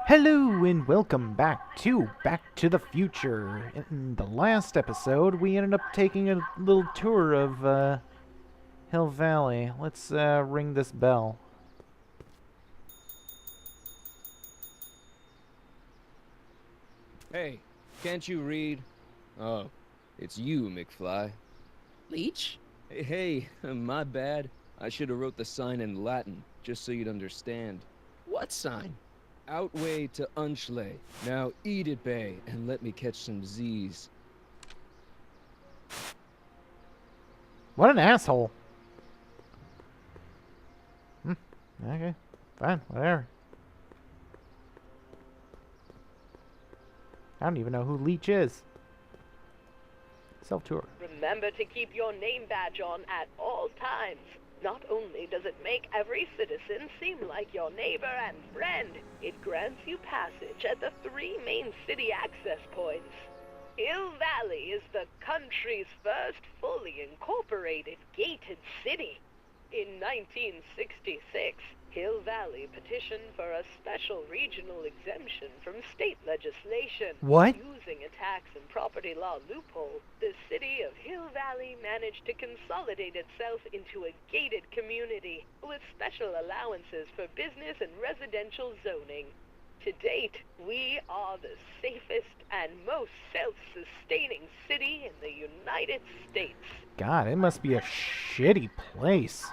Hello and welcome back to the Future. In the last episode, we ended up taking a little tour of Hill Valley. Let's ring this bell. Hey, can't you read? Oh, it's you, McFly. Leech? Hey, my bad. I should have wrote the sign in Latin, just so you'd understand. What sign? Outway to Unchley. Now eat it, Bay, and let me catch some Z's. What an asshole. Okay, fine, whatever. I don't even know who Leech is. Self-tour. Remember to keep your name badge on at all times. Not only does it make every citizen seem like your neighbor and friend, it grants you passage at the 3 main city access points. Hill Valley is the country's first fully incorporated gated city. In 1966, Hill Valley petitioned for a special regional exemption from state legislation. What? Using a tax and property law loophole, the city of Hill Valley managed to consolidate itself into a gated community with special allowances for business and residential zoning. To date, we are the safest and most self-sustaining city in the United States. God, it must be a shitty place.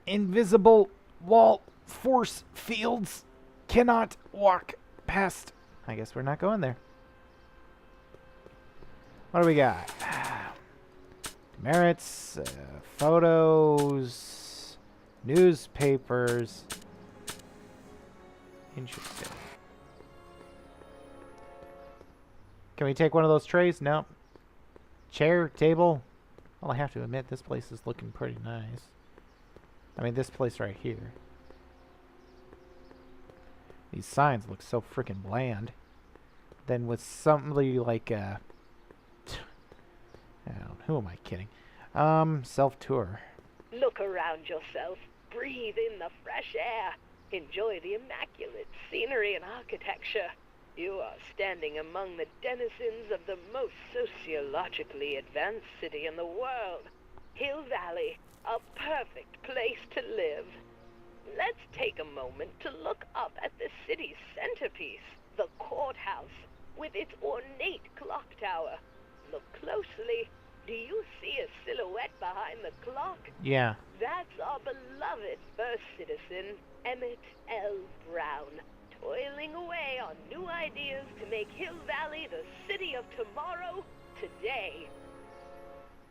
Invisible wall force fields cannot walk past. I guess we're not going there. What do we got? Merits, photos, newspapers. Interesting. Can we take one of those trays? No. Chair, table. Well, I have to admit, this place is looking pretty nice. I mean, this place right here. These signs look so freaking bland. Then with somebody like, I don't know, who am I kidding? Self-tour. Look around yourself. Breathe in the fresh air. Enjoy the immaculate scenery and architecture. You are standing among the denizens of the most sociologically advanced city in the world. Hill Valley, a perfect place to live. Let's take a moment to look up at the city's centerpiece, the courthouse, with its ornate clock tower. Look closely. Do you see a silhouette behind the clock? Yeah. That's our beloved first citizen, Emmett L. Brown, toiling away on new ideas to make Hill Valley the city of tomorrow, today.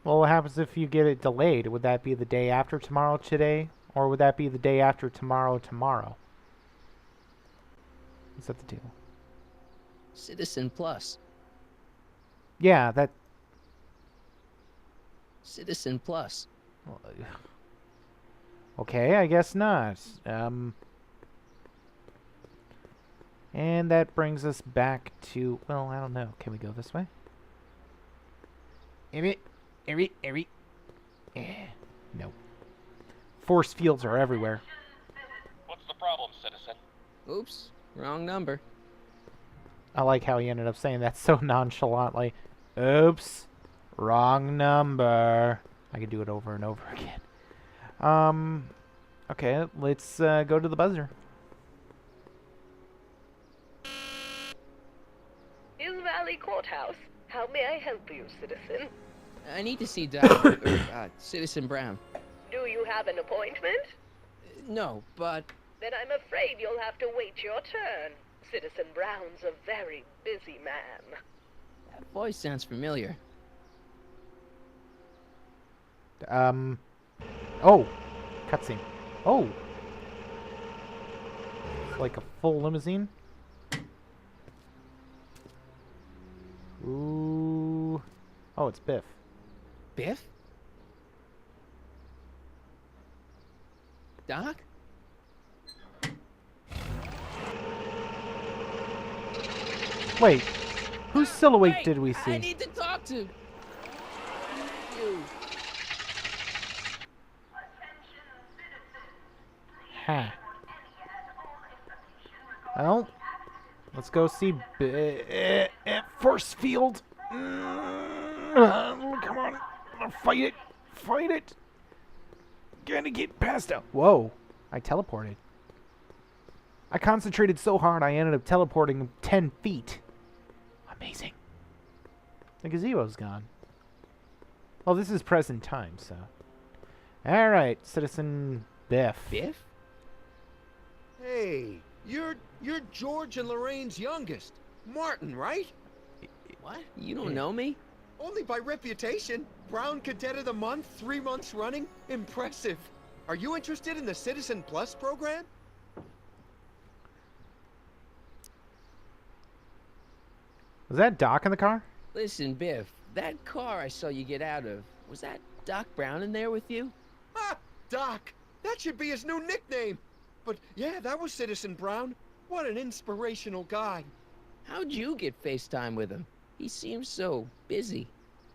Well, what happens if you get it delayed? Would that be the day after tomorrow today? Or would that be the day after tomorrow tomorrow? Is that the deal? Citizen Plus. Yeah, that... Citizen Plus. Okay, I guess not. And that brings us back to... Well, I don't know. Can we go this way? No. Force fields are everywhere. What's the problem, citizen? Oops, wrong number. I like how he ended up saying that so nonchalantly. Oops. Wrong number. I could do it over and over again. Okay, let's go to the buzzer. Hill Valley Courthouse. How may I help you, citizen? I need to see Citizen Brown. Do you have an appointment? No, but... Then I'm afraid you'll have to wait your turn. Citizen Brown's a very busy man. That voice sounds familiar. Oh! Cutscene. Oh! It's like a full limousine. Ooh. Oh, it's Biff. Biff? Doc? Wait, whose silhouette Wait, did we I see? need to talk to you. Huh. Well, let's go see Force Field. Come on. Fight it. Fight it. Gonna get past out. Whoa. I teleported. I concentrated so hard I ended up teleporting 10 feet. Amazing. The gazebo's gone. Well, this is present time, so. Alright, Citizen Biff. Biff? Hey, you're George and Lorraine's youngest. Martin, right? What? You don't know me? Only by reputation. Brown Cadet of the Month, 3 months running. Impressive. Are you interested in the Citizen Plus program? Was that Doc in the car? Listen, Biff, that car I saw you get out of, was that Doc Brown in there with you? Ah, Doc. That should be his new nickname. But yeah, that was Citizen Brown. What an inspirational guy. How'd you get FaceTime with him? He seems so busy.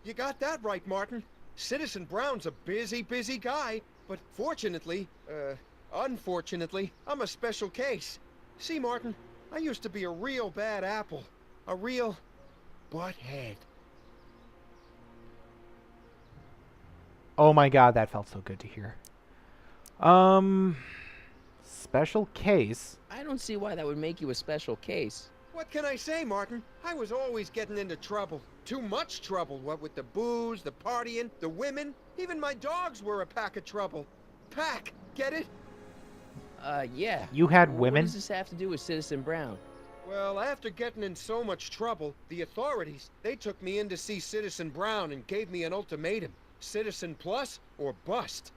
You got that right, Martin. Citizen Brown's a busy guy. But unfortunately, I'm a special case. See, Martin, I used to be a real bad apple. A real butthead. Oh my god, that felt so good to hear. Special case. I don't see why that would make you a special case. What can I say, Martin? I was always getting into trouble. Too much trouble, what with the booze, the partying, the women. Even my dogs were a pack of trouble. Pack, get it? Yeah. You had What women? does this have to do with Citizen Brown? Well, after getting in so much trouble, the authorities, they took me in to see Citizen Brown and gave me an ultimatum. Citizen Plus or bust.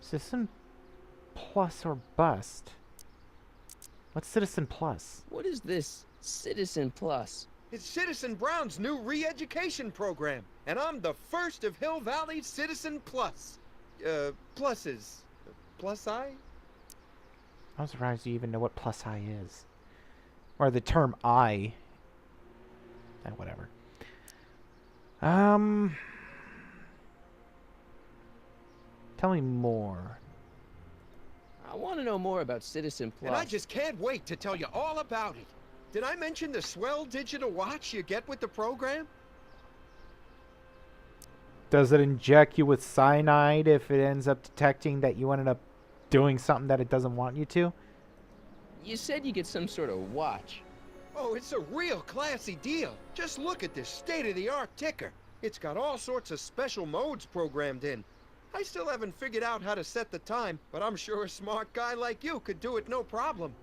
Citizen Plus or bust? What's Citizen Plus? What is this Citizen Plus? It's Citizen Brown's new re-education program, and I'm the first of Hill Valley's Citizen Plus. Pluses. Plus I? I'm surprised you even know what plus I is. Or the term I. Whatever. Tell me more. I want to know more about Citizen Plus. And I just can't wait to tell you all about it. Did I mention the swell digital watch you get with the program? Does it inject you with cyanide if it ends up detecting that you ended up doing something that it doesn't want you to? You said you get some sort of watch. Oh, it's a real classy deal. Just look at this state-of-the-art ticker. It's got all sorts of special modes programmed in. I still haven't figured out how to set the time, but I'm sure a smart guy like you could do it no problem.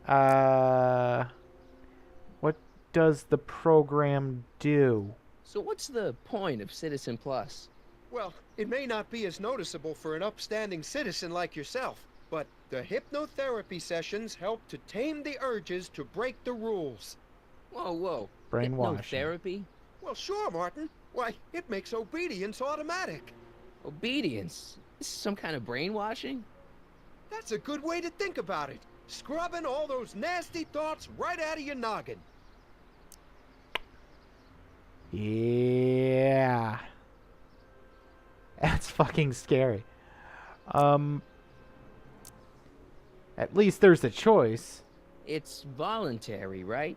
What does the program do? So what's the point of Citizen Plus? Well, it may not be as noticeable for an upstanding citizen like yourself, but the hypnotherapy sessions help to tame the urges to break the rules. Whoa. Brainwashing. Hypnotherapy? Well, sure, Martin. Why, it makes obedience automatic. Obedience? This is some kind of brainwashing? That's a good way to think about it. Scrubbing all those nasty thoughts right out of your noggin. Yeah. That's fucking scary. At least there's a choice. It's voluntary, right?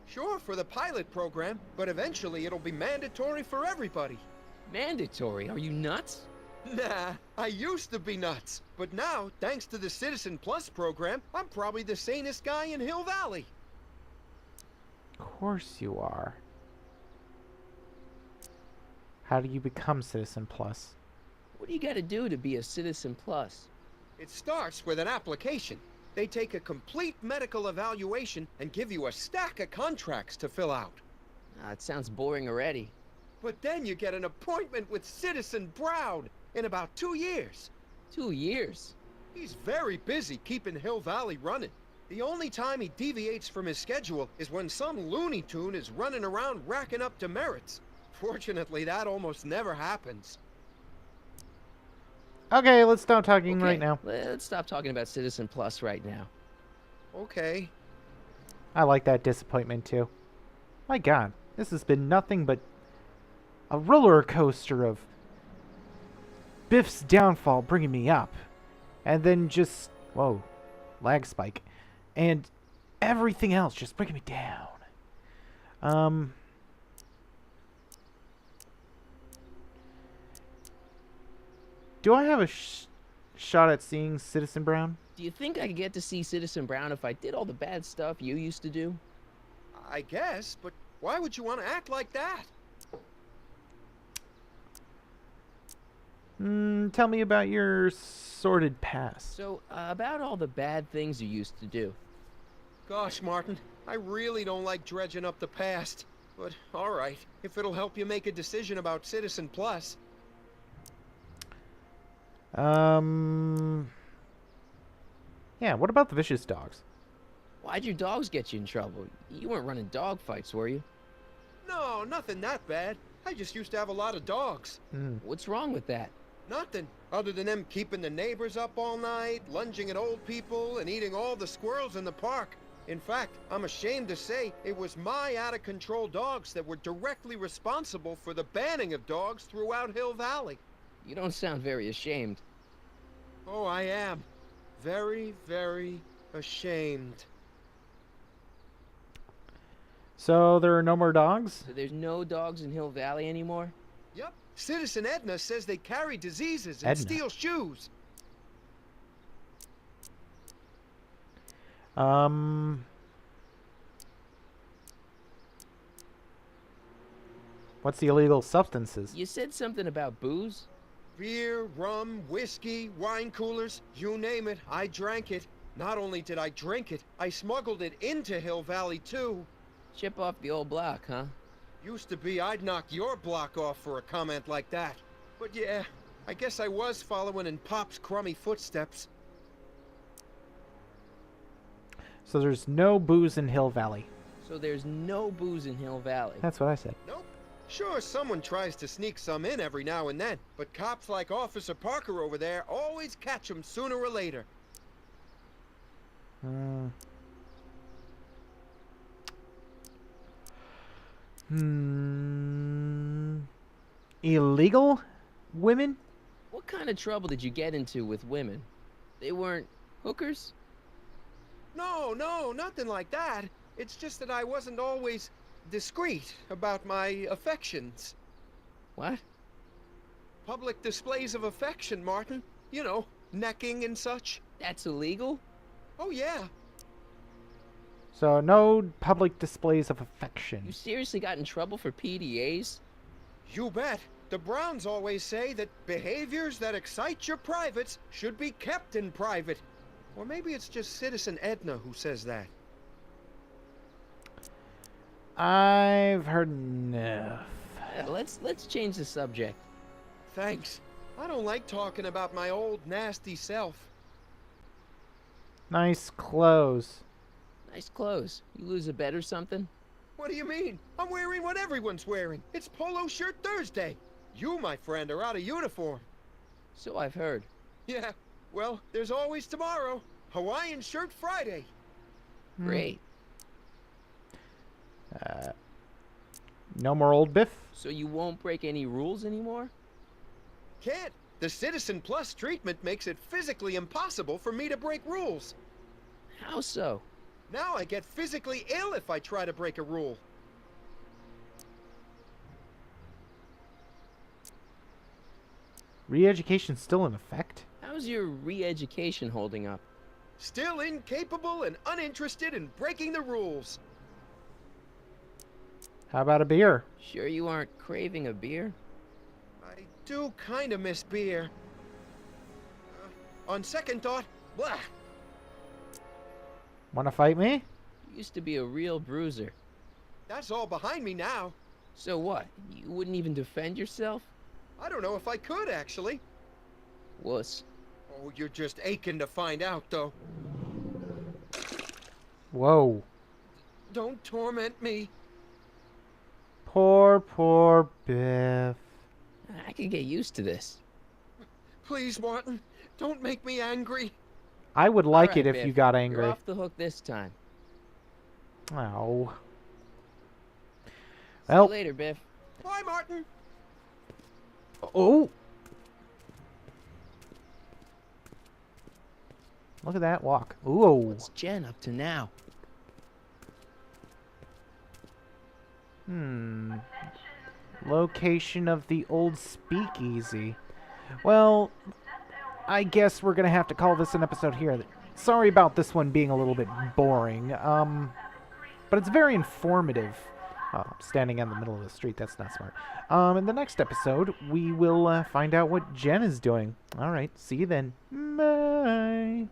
Sure, for the pilot program, but eventually it'll be mandatory for everybody. Mandatory? Are you nuts? Nah, I used to be nuts. But now, thanks to the Citizen Plus program, I'm probably the sanest guy in Hill Valley. Of course you are. How do you become Citizen Plus? What do you gotta do to be a Citizen Plus? It starts with an application. They take a complete medical evaluation and give you a stack of contracts to fill out. It sounds boring already. But then you get an appointment with Citizen Brown in about 2 years. 2 years? He's very busy keeping Hill Valley running. The only time he deviates from his schedule is when some Looney Tune is running around racking up demerits. Fortunately, that almost never happens. Okay, let's stop talking Okay, right now. Let's stop talking about Citizen Plus right now. Okay. I like that disappointment too. My god, this has been nothing but a roller coaster of Biff's downfall bringing me up. And then just Whoa. Lag spike. And everything else just bringing me down. Do I have a shot at seeing Citizen Brown? Do you think I could get to see Citizen Brown if I did all the bad stuff you used to do? I guess, but why would you want to act like that? Tell me about your sordid past. So, about all the bad things you used to do. Gosh, Martin, I really don't like dredging up the past. But, alright, if it'll help you make a decision about Citizen Plus. Yeah, what about the vicious dogs? Why'd your dogs get you in trouble? You weren't running dog fights, were you? No, nothing that bad. I just used to have a lot of dogs. What's wrong with that? Nothing, other than them keeping the neighbors up all night, lunging at old people, and eating all the squirrels in the park. In fact, I'm ashamed to say it was my out-of-control dogs that were directly responsible for the banning of dogs throughout Hill Valley. You don't sound very ashamed. Oh, I am. Very, very ashamed. So there are no more dogs? So there's no dogs in Hill Valley anymore? Yep. Citizen Edna says they carry diseases and Edna. steal shoes. What's the illegal substances? You said something about booze? Beer, rum, whiskey, wine coolers, you name it, I drank it. Not only did I drink it, I smuggled it into Hill Valley too. Chip off the old block, huh? Used to be I'd knock your block off for a comment like that. But yeah, I guess I was following in Pop's crummy footsteps. So there's no booze in Hill Valley. So there's no booze in Hill Valley. That's what I said. Nope. Sure, someone tries to sneak some in every now and then, but cops like Officer Parker over there always catch 'em sooner or later. Illegal women? What kind of trouble did you get into with women? They weren't hookers? No, nothing like that. It's just that I wasn't always discreet about my affections. What? Public displays of affection, Martin. You know, necking and such. That's illegal? Oh, yeah. So no public displays of You affection. seriously got in trouble for PDAs? You bet. The Browns always say that behaviors that excite your privates should be kept in private. Or maybe it's just Citizen Edna who says that. I've heard enough. Let's change the subject. Thanks. I don't like talking about my old nasty self. Nice clothes. Nice clothes. You lose a bet or something? What do you mean? I'm wearing what everyone's wearing. It's Polo Shirt Thursday. You, my friend, are out of uniform. So I've heard. Yeah, well, there's always tomorrow. Hawaiian Shirt Friday. Great. No more old Biff? So you won't break any rules anymore? Can't. The Citizen Plus treatment makes it physically impossible for me to break rules. How so? Now I get physically ill if I try to break a rule. Re-education's still in effect? How's your re-education holding up? Still incapable and uninterested in breaking the rules. How about a beer? Sure you aren't craving a beer? I do kind of miss beer. On second thought, blah. Wanna fight me? You used to be a real bruiser. That's all behind me now. So what? You wouldn't even defend yourself? I don't know if I could, actually. Wuss. Oh, you're just aching to find out, though. Whoa. Don't torment me. Poor Biff. I can get used to this. Please, Martin, don't make me angry. I would like All right, it if Biff, you got You're angry. off the hook this time. Oh. See Well. you later, Biff. Bye, Martin. Oh. Look at that walk. Ooh. What's Jen up to now? Location of the old speakeasy. Well, I guess we're gonna have to call this an episode here. Sorry about this one being a little bit boring, but it's very informative. Oh, I'm standing in the middle of the street. That's not smart. In the next episode, we will find out what Jen is doing. All right, see you then. Bye.